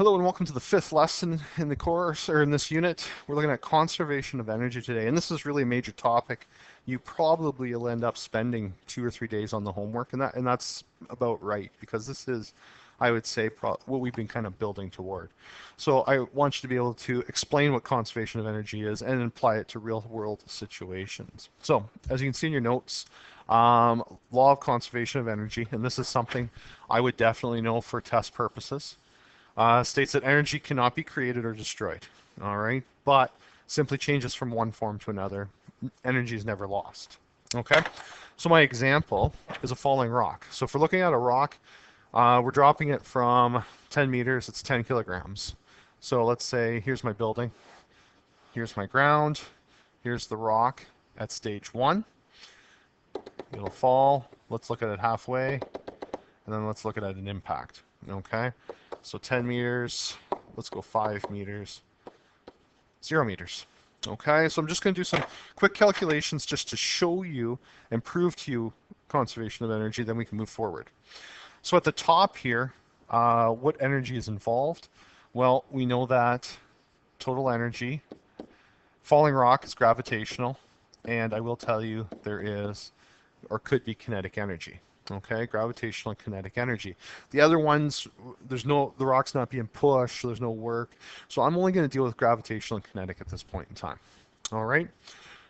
Hello and welcome to the fifth lesson in the course, or in this unit. We're looking at conservation of energy today, and this is really a major topic. You probably will end up spending 2 or 3 days on the homework, and that's about right, because this is, I would say, what we've been kind of building toward. So I want you to be able to explain what conservation of energy is and apply it to real-world situations. So as you can see in your notes, law of conservation of energy, and this is something I would definitely know for test purposes. States that energy cannot be created or destroyed, all right? But simply changes from one form to another. Energy is never lost, okay? So my example is a falling rock. So if we're looking at a rock, we're dropping it from 10 meters, it's 10 kilograms. So let's say here's my building, here's my ground, here's the rock at stage 1. It'll fall. Let's look at it halfway, and then let's look at an impact, okay? So 10 meters, let's go 5 meters, 0 meters. Okay, so I'm just going to do some quick calculations just to show you and prove to you conservation of energy, then we can move forward. So at the top here, what energy is involved? Well, we know that total energy, falling rock is gravitational, and I will tell you there is, or could be, kinetic energy. Okay, gravitational and kinetic energy. The other ones, the rock's not being pushed, so there's no work. So I'm only going to deal with gravitational and kinetic at this point in time. All right,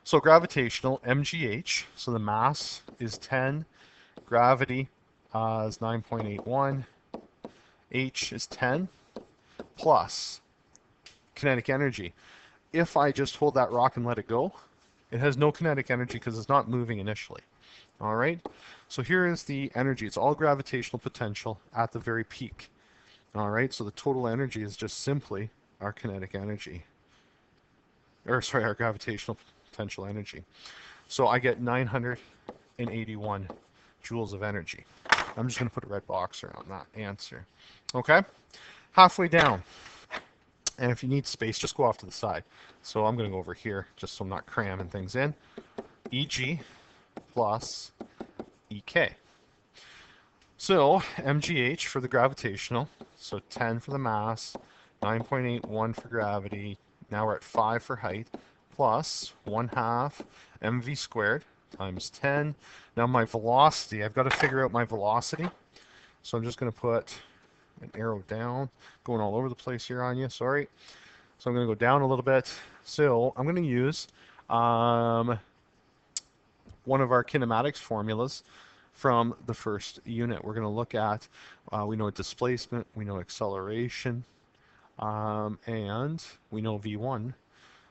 so gravitational, mgh, so the mass is 10, gravity is 9.81, h is 10, plus kinetic energy. If I just hold that rock and let it go, it has no kinetic energy because it's not moving initially. All right, so here is the energy. It's all gravitational potential at the very peak. All right, so the total energy is just simply our kinetic energy, or sorry, our gravitational potential energy. So I get 981 joules of energy. I'm just going to put a red box around that answer. Okay, halfway down. And if you need space, just go off to the side. So I'm going to go over here just so I'm not cramming things in. Eg plus Ek. So mgh for the gravitational, so 10 for the mass, 9.81 for gravity, now we're at 5 for height, plus 1/2 mv squared times 10. Now my velocity, I've got to figure out my velocity, so I'm just going to put an arrow down, going all over the place here on you, sorry. So I'm going to go down a little bit. So I'm going to use one of our kinematics formulas from the first unit. We're going to look at, we know displacement, we know acceleration, and we know V1.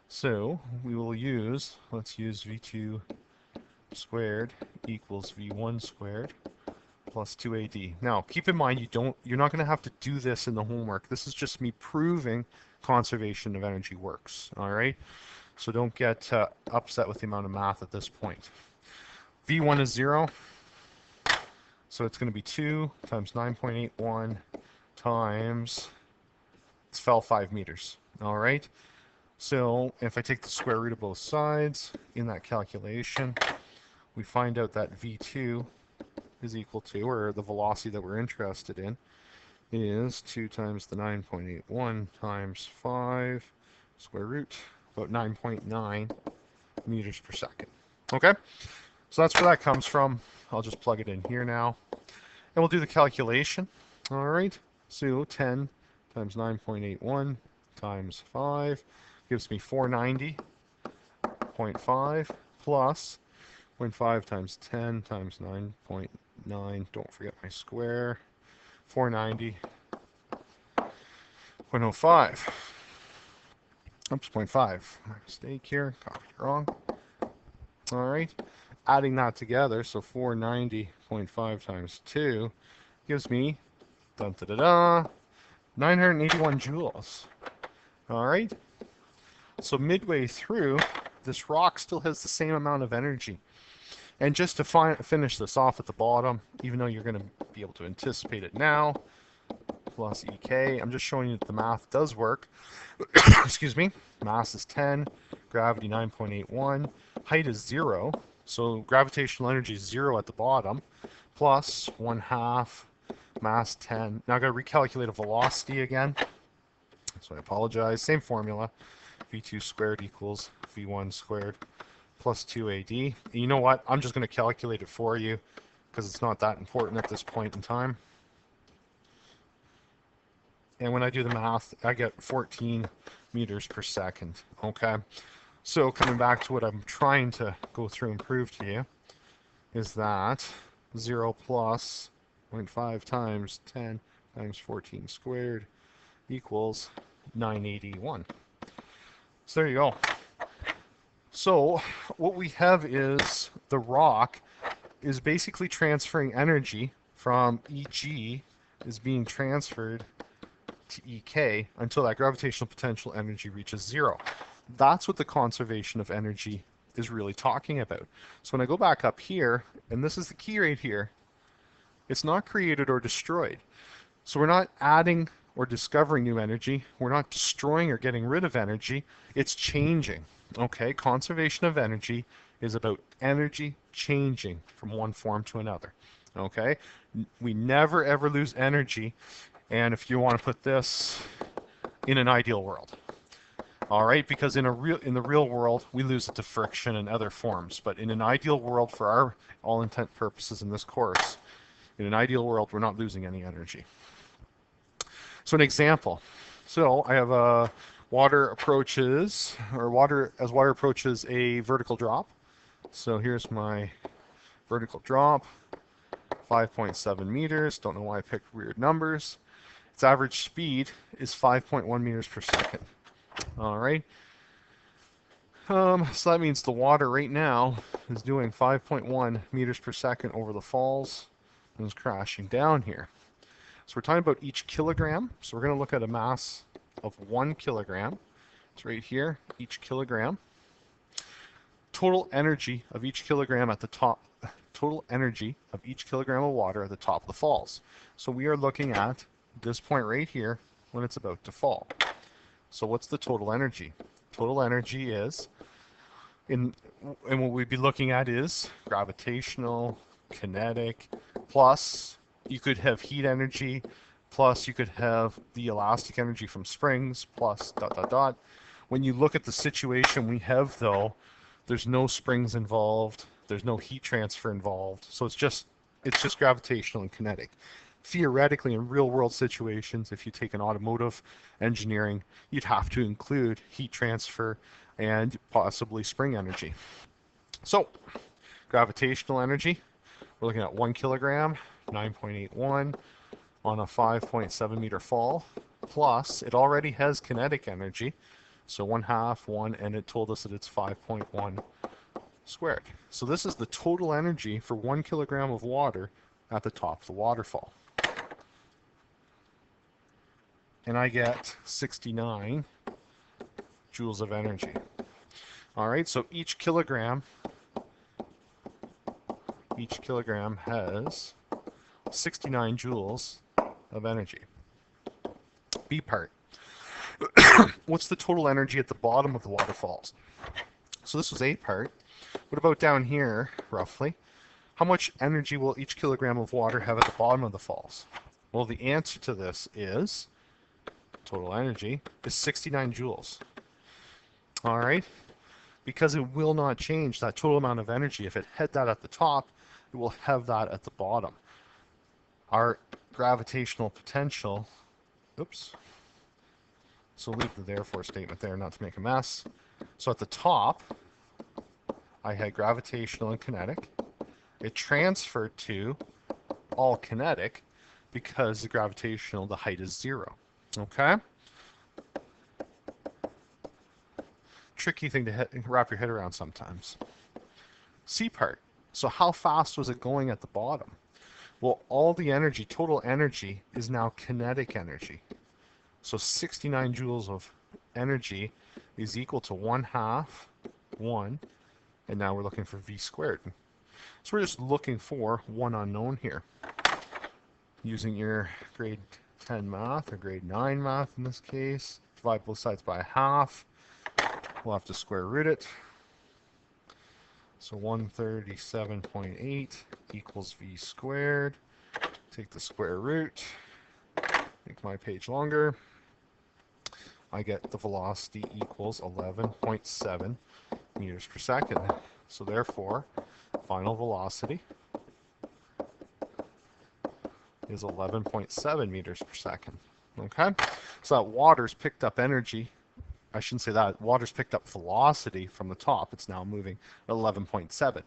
So we will use, let's use V2 squared equals V1 squared plus 2AD. Now keep in mind, you're not going to have to do this in the homework. This is just me proving conservation of energy works. All right, so don't get upset with the amount of math at this point. V1 is 0, so it's going to be 2 times 9.81 times, it's fell 5 meters. All right, so if I take the square root of both sides in that calculation, we find out that V2 is equal to, or the velocity that we're interested in, is 2 times the 9.81 times 5 square root, about 9.9 meters per second. Okay, so that's where that comes from. I'll just plug it in here now, and we'll do the calculation. All right, so 10 times 9.81 times 5 gives me 490.5 plus 0.5 times 10 times 9.9, don't forget my square, 490.05. Oops, 0.5. My mistake here, copied wrong. All right, adding that together, so 490.5 times 2 gives me 981 joules. All right, so midway through, this rock still has the same amount of energy. And just to finish this off at the bottom, even though you're going to be able to anticipate it now, plus Ek, I'm just showing you that the math does work. Excuse me. Mass is 10, gravity 9.81, height is 0, so gravitational energy is 0 at the bottom, plus 1/2 mass 10. Now I've got to recalculate a velocity again. So I apologize. Same formula. V2 squared equals V1 squared plus 2AD. You know what? I'm just going to calculate it for you because it's not that important at this point in time. And when I do the math, I get 14 meters per second. Okay. So coming back to what I'm trying to go through and prove to you is that 0 plus 0.5 times 10 times 14 squared equals 981. So there you go. So what we have is the rock is basically transferring energy from EG is being transferred to EK until that gravitational potential energy reaches 0. That's what the conservation of energy is really talking about. So when I go back up here, and this is the key right here, it's not created or destroyed. So we're not adding or discovering new energy. We're not destroying or getting rid of energy. It's changing. Okay, conservation of energy is about energy changing from one form to another. Okay, we never ever lose energy. And if you want to put this in an ideal world, all right, because in the real world we lose it to friction and other forms. But in an ideal world, for our all intent purposes in this course, in an ideal world, we're not losing any energy. So an example. So I have a water approaches a vertical drop. So here's my vertical drop, 5.7 meters. Don't know why I picked weird numbers. Its average speed is 5.1 meters per second. All right. So that means the water right now is doing 5.1 meters per second over the falls and is crashing down here. So we're talking about each kilogram. So we're going to look at a mass of 1 kilogram. It's right here, each kilogram. Total energy of each kilogram at the top. Total energy of each kilogram of water at the top of the falls. So we are looking at this point right here when it's about to fall. So what's the total energy? Total energy is, and what we'd be looking at is gravitational, kinetic, plus you could have heat energy, plus you could have the elastic energy from springs, plus ... When you look at the situation we have though, there's no springs involved, there's no heat transfer involved, so it's just gravitational and kinetic. Theoretically, in real world situations, if you take an automotive engineering, you'd have to include heat transfer and possibly spring energy. So gravitational energy, we're looking at 1 kilogram, 9.81 on a 5.7 meter fall, plus it already has kinetic energy, so 1/2, and it told us that it's 5.1 squared. So this is the total energy for 1 kilogram of water at the top of the waterfall. And I get 69 joules of energy. All right, so each kilogram has 69 joules of energy. B part. What's the total energy at the bottom of the waterfalls? So this was A part. What about down here, roughly? How much energy will each kilogram of water have at the bottom of the falls? Well, the answer to this is, total energy is 69 joules. All right? Because it will not change that total amount of energy. If it had that at the top, it will have that at the bottom. Our gravitational potential, oops, so leave the therefore statement there not to make a mess. So at the top, I had gravitational and kinetic. It transferred to all kinetic because the gravitational, the height is 0. Okay? Tricky thing to wrap your head around sometimes. C part. So how fast was it going at the bottom? Well, all the energy, total energy, is now kinetic energy. So 69 joules of energy is equal to 1/2, 1, and now we're looking for V squared. So we're just looking for one unknown here. Using your grade 10 math, or grade 9 math in this case, divide both sides by 1/2. We'll have to square root it. So 137.8 equals V squared. Take the square root, make my page longer. I get the velocity equals 11.7 meters per second. So therefore, final velocity is 11.7 meters per second. Okay? So that water's picked up energy. I shouldn't say that. Water's picked up velocity from the top. It's now moving at 11.7.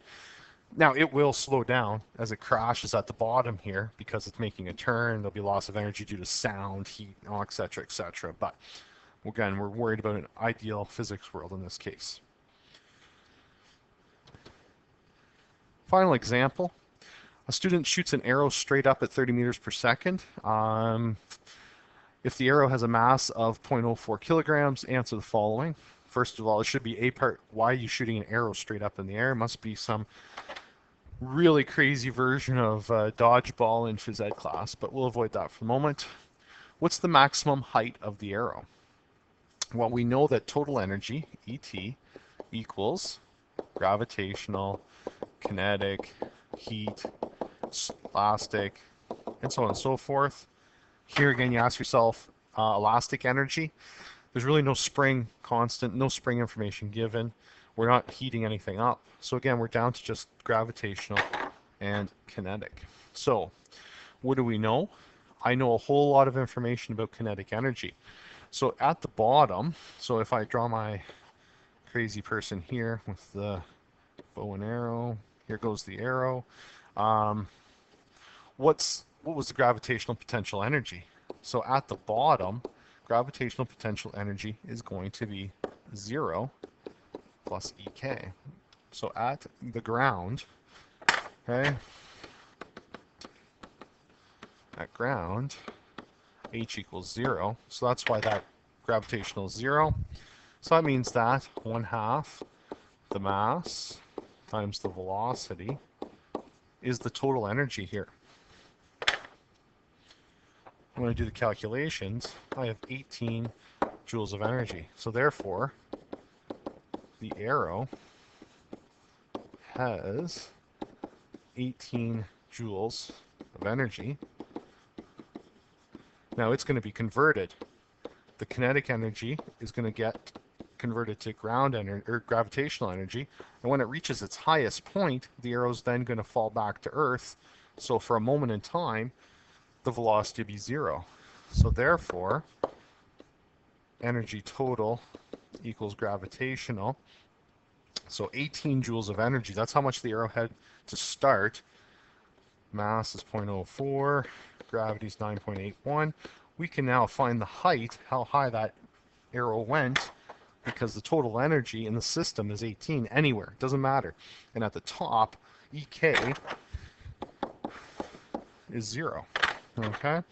Now, it will slow down as it crashes at the bottom here because it's making a turn. There'll be loss of energy due to sound, heat, etc., etc. But again, we're worried about an ideal physics world in this case. Final example. A student shoots an arrow straight up at 30 meters per second. If the arrow has a mass of 0.04 kilograms, answer the following. First of all, it should be a part. Why are you shooting an arrow straight up in the air? It must be some really crazy version of dodgeball in phys ed class, but we'll avoid that for the moment. What's the maximum height of the arrow? Well, we know that total energy, ET, equals gravitational, kinetic, heat, elastic, and so on and so forth. Here again, you ask yourself, elastic energy. There's really no spring constant, no spring information given. We're not heating anything up. So again, we're down to just gravitational and kinetic. So what do we know? I know a whole lot of information about kinetic energy. So at the bottom, so if I draw my crazy person here with the bow and arrow, here goes the arrow. What was the gravitational potential energy? So at the bottom, gravitational potential energy is going to be 0 plus EK. So at the ground, okay, at ground, H equals 0. So that's why that gravitational is 0. So that means that 1/2 the mass times the velocity is the total energy here. When I do the calculations, I have 18 joules of energy. So therefore, the arrow has 18 joules of energy. Now it's going to be converted. The kinetic energy is going to get converted to ground energy or gravitational energy, and when it reaches its highest point, the arrow is then going to fall back to Earth. So for a moment in time, the velocity will be 0. So therefore, energy total equals gravitational. So 18 joules of energy, that's how much the arrow had to start. Mass is 0.04, gravity is 9.81. We can now find the height, how high that arrow went, because the total energy in the system is 18 anywhere, it doesn't matter. And at the top, EK is 0. Okay,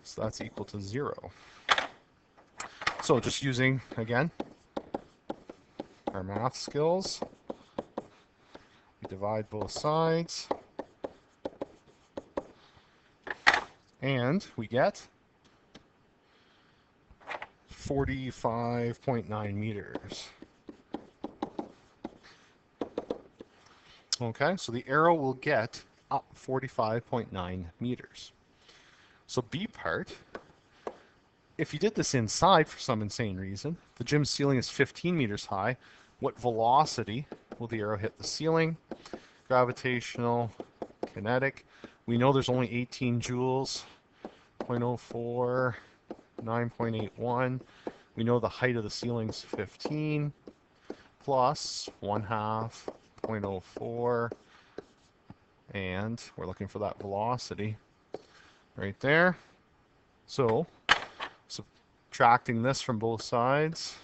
so that's equal to 0. So just using, again, our math skills, we divide both sides, and we get 45.9 meters. Okay, so the arrow will get up 45.9 meters. So B part, if you did this inside for some insane reason, the gym ceiling is 15 meters high, what velocity will the arrow hit the ceiling? Gravitational, kinetic. We know there's only 18 joules, 0.04, 9.81. We know the height of the ceiling is 15, plus 1/2, 0.04, and we're looking for that velocity right there. So subtracting this from both sides,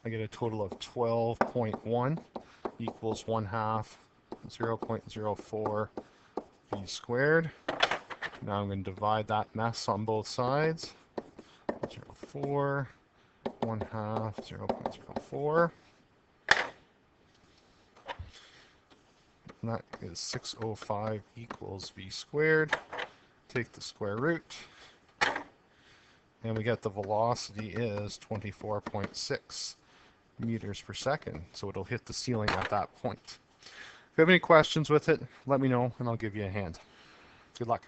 I get a total of 12.1 equals 1/2 0.04 b squared. Now I'm going to divide that mess on both sides. 0.04, 1/2 0.04. And that is 605 equals b squared. Take the square root, and we get the velocity is 24.6 meters per second. So it'll hit the ceiling at that point. If you have any questions with it, let me know and I'll give you a hand. Good luck.